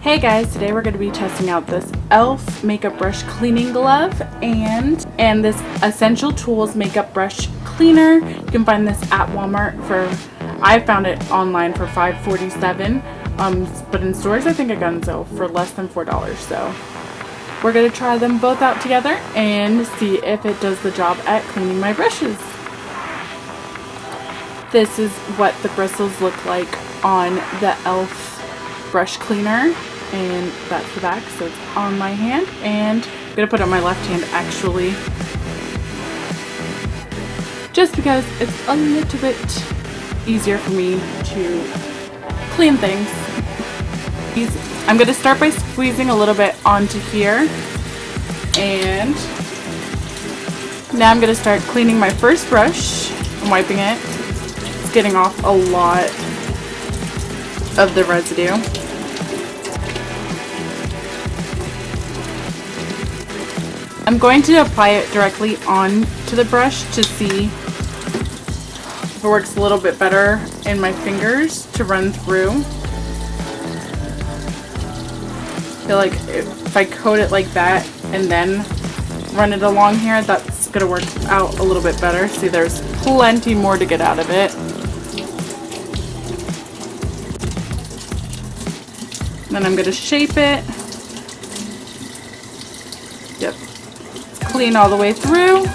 Hey guys, today we're going to be testing out this e.l.f. makeup brush cleaning glove and this Essential Tools makeup brush cleaner. You can find this at Walmart I found it online for $5.47, but in stores I think I got it on sale for less than $4. So we're going to try them both out together and see if it does the job at cleaning my brushes. This is what the bristles look like on the e.l.f. brush cleaner, and that's the back, so it's on my hand, and I'm gonna put it on my left hand actually, just because it's a little bit easier for me to clean things. I'm gonna start by squeezing a little bit onto here, and now I'm gonna start cleaning my first brush. I'm wiping it. It's getting off a lot of the residue. I'm going to apply it directly onto the brush to see if it works a little bit better in my fingers to run through. I feel like if I coat it like that and then run it along here, that's going to work out a little bit better. See, there's plenty more to get out of it. Then I'm going to shape it. Yep. Clean all the way through.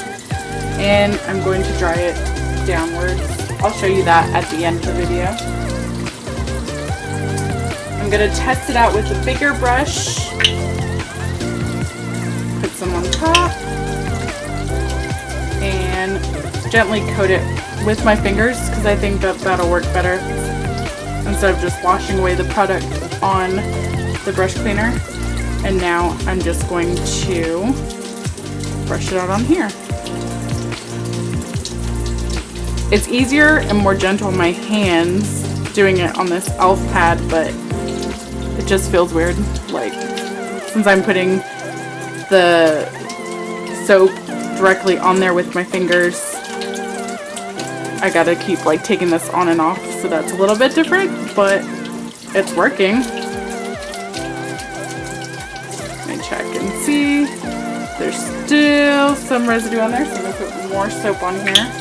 And I'm going to dry it downwards. I'll show you that at the end of the video. I'm going to test it out with a bigger brush. Put some on top. And gently coat it with my fingers because I think that that'll work better instead of just washing away the product on the brush cleaner. And now I'm just going to brush it out on here. It's easier and more gentle on my hands doing it on this e.l.f. pad, but it just feels weird. Like, since I'm putting the soap directly on there with my fingers, I gotta keep like taking this on and off, so that's a little bit different, but it's working. Let me check and see. There's still some residue on there, so I'm gonna put more soap on here.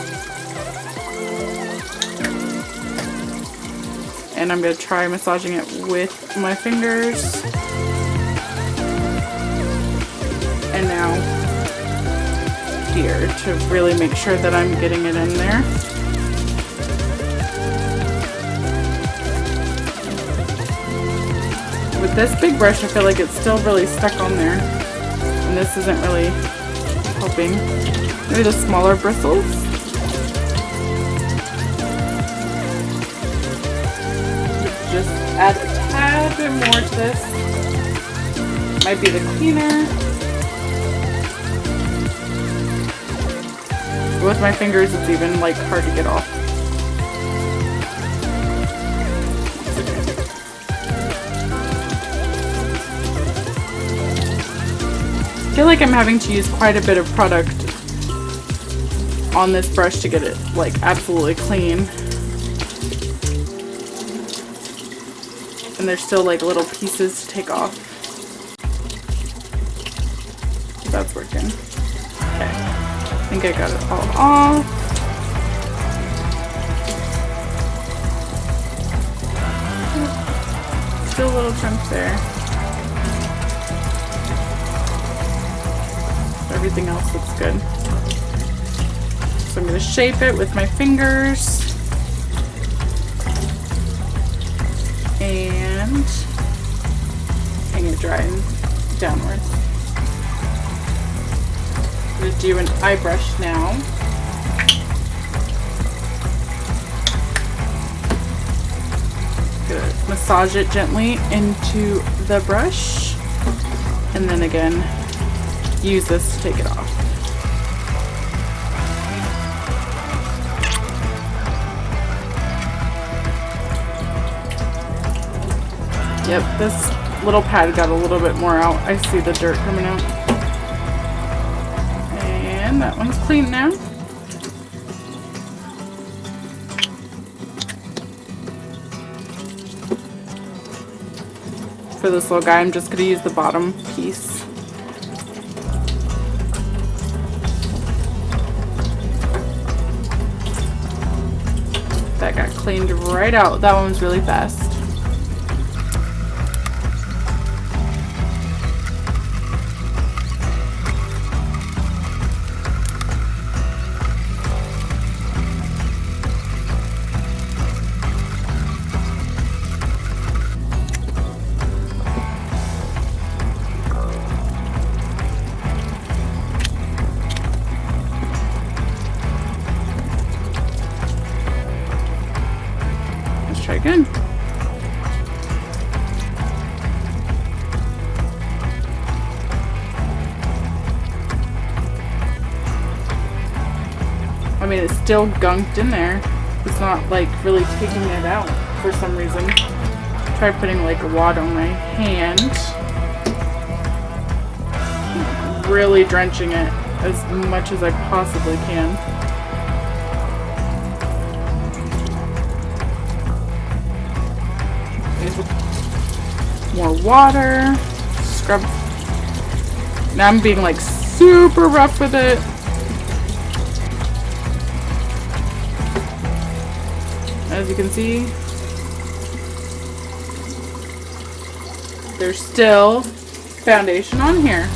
And I'm gonna try massaging it with my fingers. And now here to really make sure that I'm getting it in there. With this big brush, I feel like it's still really stuck on there, and this isn't really helping. Maybe the smaller bristles. Just add a tad bit more to this. Might be the cleaner. With my fingers, it's even like hard to get off. I feel like I'm having to use quite a bit of product on this brush to get it like absolutely clean. And there's still like little pieces to take off. That's working. Okay. I think I got it all off. Still a little chunk there. Everything else looks good. So I'm going to shape it with my fingers. And hang it drying downwards. I'm going to do an eye brush now. Gonna massage it gently into the brush, and then again use this to take it off. Yep, this little pad got a little bit more out. I see the dirt coming out. And And that one's clean now. For this little guy, I'm just going to use the bottom piece. That got cleaned right out. That one was really fast. Let's try again. I mean, it's still gunked in there. It's not like really taking it out for some reason. Try putting like water on my hand. Really drenching it as much as I possibly can. More water. Scrub. Now I'm being like super rough with it. As you can see, there's still foundation on here.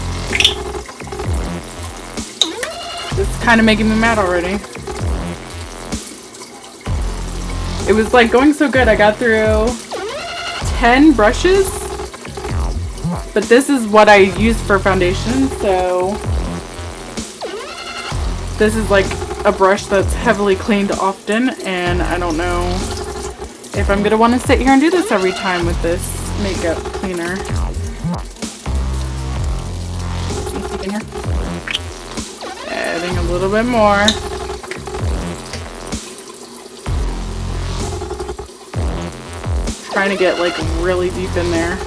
This is kind of making me mad already. It was like going so good. I got through 10 brushes, but this is what I use for foundation, so this is like a brush that's heavily cleaned often, and I don't know if I'm gonna want to sit here and do this every time with this makeup cleaner. Adding a little bit more. Trying to get like really deep in there.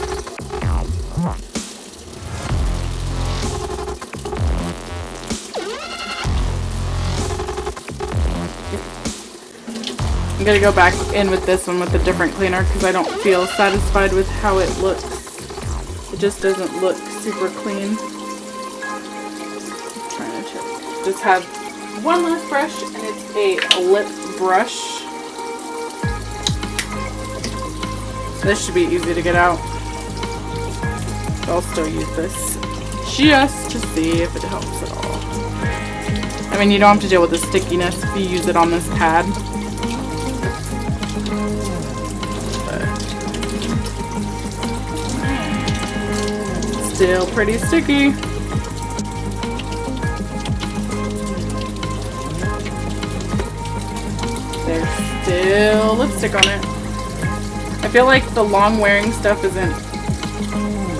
I'm gonna go back in with this one with a different cleaner because I don't feel satisfied with how it looks. It just doesn't look super clean. I'm trying to check. Just have one last brush, and it's a lip brush. This should be easy to get out. I'll still use this just to see if it helps at all. I mean, you don't have to deal with the stickiness if you use it on this pad. But still pretty sticky. There's still lipstick on it. I feel like the long wearing stuff isn't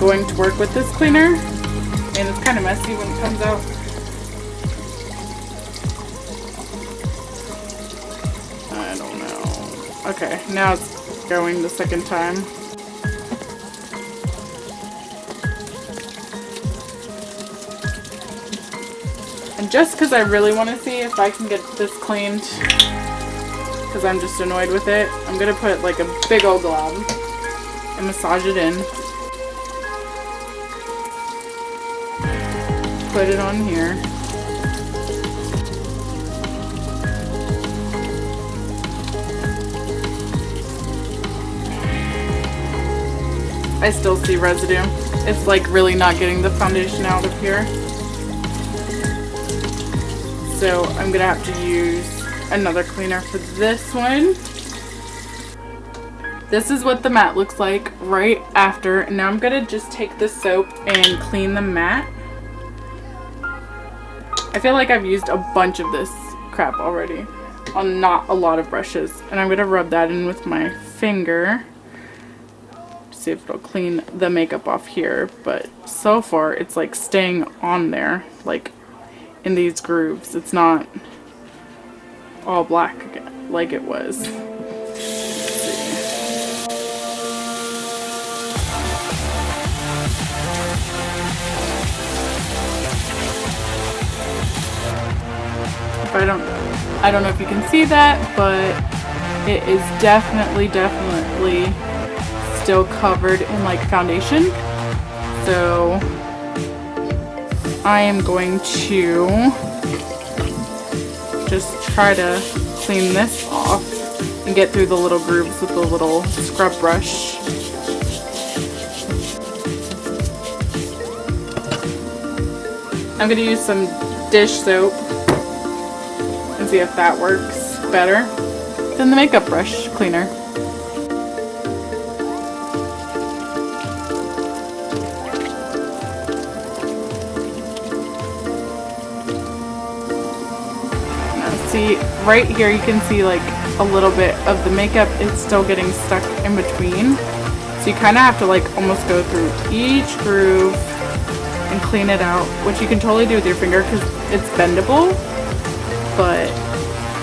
going to work with this cleaner, and it's kind of messy when it comes out. I don't know. Okay, now it's going the second time. And just because I really want to see if I can get this cleaned, because I'm just annoyed with it, I'm going to put like a big old glob and massage it in. Put it on here. I still see residue. It's like really not getting the foundation out of here. So I'm going to have to use another cleaner for this one. This is what the mat looks like right after. And now I'm gonna just take this soap and clean the mat. I feel like I've used a bunch of this crap already on not a lot of brushes, and I'm gonna rub that in with my finger, see if it'll clean the makeup off here. But so far it's like staying on there, like in these grooves. It's not all black again like it was. Let's see. If I don't know if you can see that, but it is definitely still covered in like foundation. So I am going to just try to clean this off and get through the little grooves with the little scrub brush. I'm going to use some dish soap and see if that works better than the makeup brush cleaner. Now see, right here you can see like a little bit of the makeup is still getting stuck in between. So you kind of have to like almost go through each groove and clean it out, which you can totally do with your finger because it's bendable, but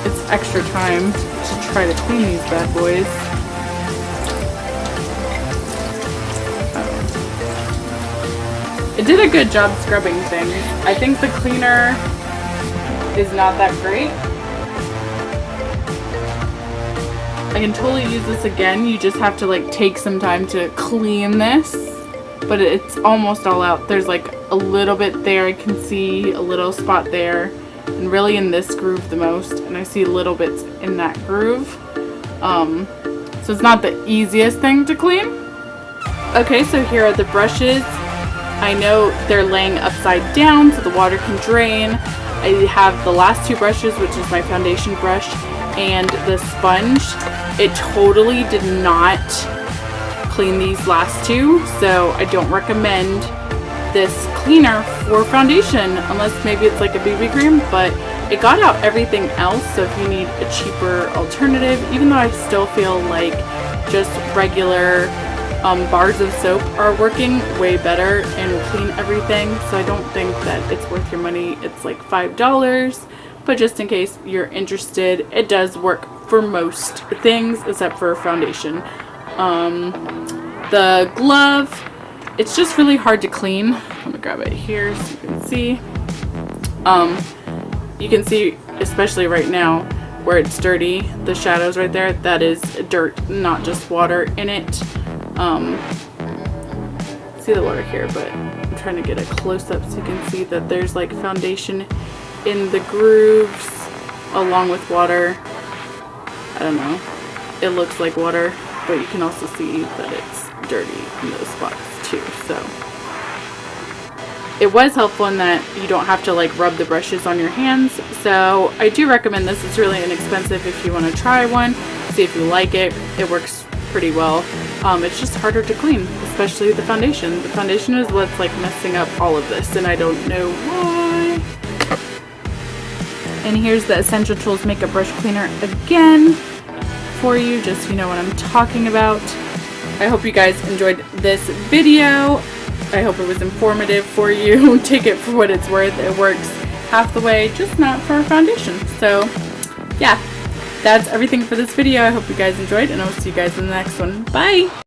it's extra time to try to clean these bad boys. It did a good job scrubbing things. I think the cleaner is not that great. I can totally use this again. You just have to like take some time to clean this, but it's almost all out. There's like a little bit there. I can see a little spot there, and really in this groove the most, and I see little bits in that groove. So it's not the easiest thing to clean. Okay, so here are the brushes. I know they're laying upside down so the water can drain. I have the last two brushes, which is my foundation brush and the sponge. It totally did not clean these last two, so I don't recommend this cleaner for foundation unless maybe it's like a BB cream, but it got out everything else. So if you need a cheaper alternative, even though I still feel like just regular bars of soap are working way better and clean everything, so I don't think that it's worth your money. It's like $5, but just in case you're interested, it does work for most things except for foundation. The glove, it's just really hard to clean. Let me grab it here so you can see. You can see, especially right now where it's dirty, the shadows right there, that is dirt, not just water in it. See the water here, but I'm trying to get a close-up so you can see that there's like foundation in the grooves along with water. I don't know, it looks like water, but you can also see that it's dirty in those spots too. So it was helpful in that you don't have to like rub the brushes on your hands, so I do recommend this. It's really inexpensive if you want to try one, see if you like it. It works pretty well. It's just harder to clean, especially the foundation. The foundation is what's like messing up all of this, and I don't know why. And here's the Essential Tools Makeup Brush Cleaner again for you, just so you know what I'm talking about. I hope you guys enjoyed this video. I hope it was informative for you. Take it for what it's worth. It works half the way, just not for foundation. So yeah, that's everything for this video. I hope you guys enjoyed, and I'll see you guys in the next one. Bye!